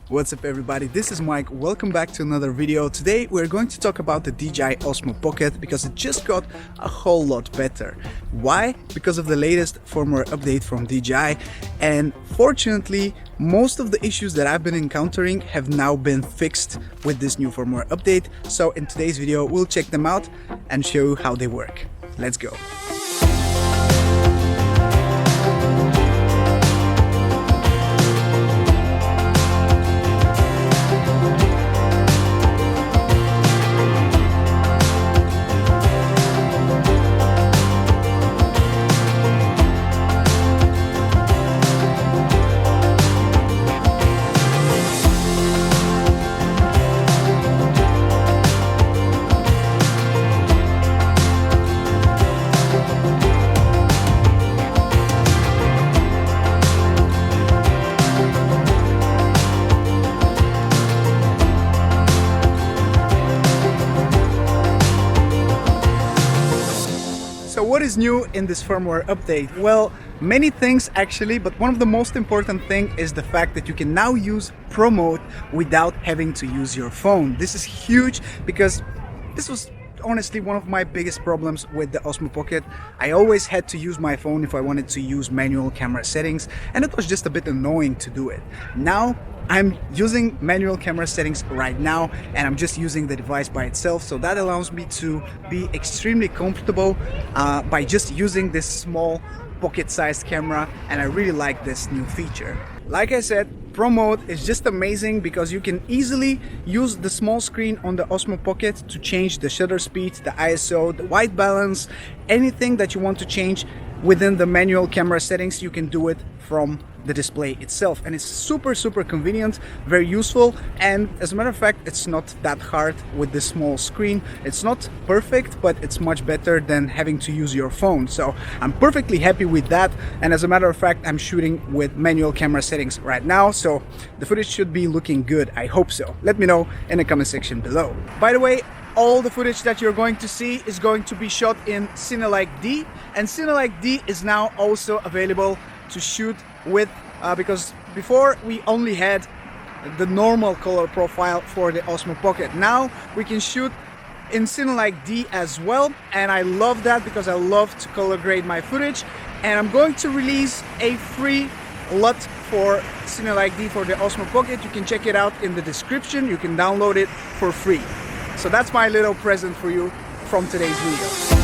What's up everybody, this is Mike. Welcome back to another video. Today we're going to talk about the DJI Osmo Pocket because it just got a whole lot better. Why? Because of the latest firmware update from DJI, and fortunately most of the issues that I've been encountering have now been fixed with this new firmware update. So in today's video we'll check them out and show you how they work. Let's go. So what is new in this firmware update? Well, many things actually, but one of the most important thing is the fact that you can now use Pro Mode without having to use your phone. This is huge because this was honestly one of my biggest problems with the Osmo Pocket. I always had to use my phone if I wanted to use manual camera settings, and it was just a bit annoying to do it. Now I'm using manual camera settings right now, and I'm just using the device by itself, so that allows me to be extremely comfortable by just using this small pocket-sized camera, and I really like this new feature. Like I said, Pro Mode is just amazing because you can easily use the small screen on the Osmo Pocket to change the shutter speed, the ISO, the white balance, anything that you want to change within the manual camera settings. You can do it from the display itself, and it's super convenient, very useful, and as a matter of fact it's not that hard with this small screen. It's not perfect, but it's much better than having to use your phone, so I'm perfectly happy with that. And as a matter of fact, I'm shooting with manual camera settings right now, so the footage should be looking good. I hope so. Let me know in the comment section below. By the way, all the footage that you're going to see is going to be shot in CineLike-D, and CineLike-D is now also available to shoot with, because before we only had the normal color profile for the Osmo Pocket. Now we can shoot in CineLike-D as well, and I love that because I love to color grade my footage. And I'm going to release a free LUTS for CineLike-D for the Osmo Pocket. You can check it out in the description. You can download it for free. So that's my little present for you from today's video.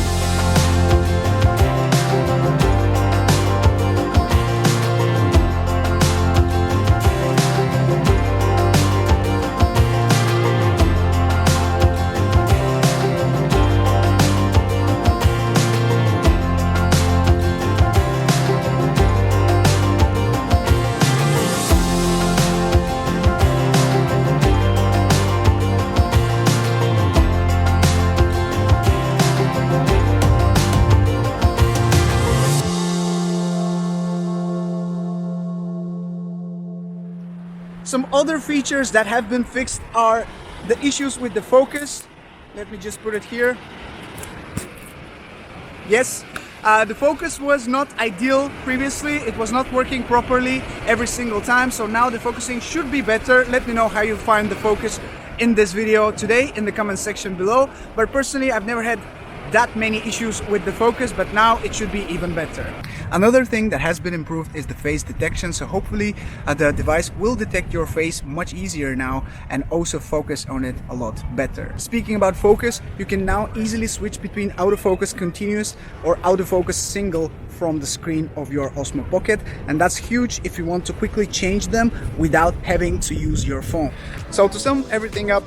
Some other features that have been fixed are the issues with the focus. Let me just put it here. Yes, the focus was not ideal previously. It was not working properly every single time, so now the focusing should be better. Let me know how you find the focus in this video today in the comment section below. But personally, I've never had that many issues with the focus, but now it should be even better. Another thing that has been improved is the face detection, so hopefully the device will detect your face much easier now and also focus on it a lot better. Speaking about focus, you can now easily switch between autofocus continuous or autofocus single from the screen of your Osmo Pocket, and that's huge if you want to quickly change them without having to use your phone. So to sum everything up,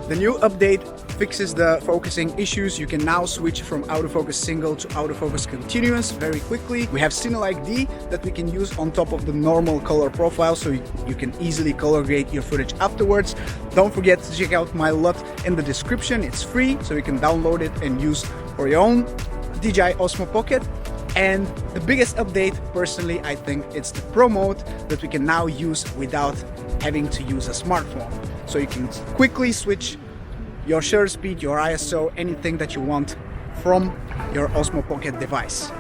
the new update fixes the focusing issues. You can now switch from autofocus single to autofocus continuous very quickly. We have CineLike-D that we can use on top of the normal color profile, so you can easily color grade your footage afterwards. Don't forget to check out my LUT in the description. It's free, so you can download it and use for your own DJI Osmo Pocket. And the biggest update, personally, I think it's the Pro Mode that we can now use without having to use a smartphone. So you can quickly switch your shutter speed, your ISO, anything that you want from your Osmo Pocket device.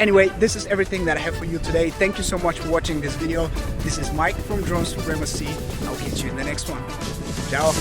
Anyway, this is everything that I have for you today. Thank you so much for watching this video. This is Mike from Drone Supremacy. I'll catch you in the next one. Ciao.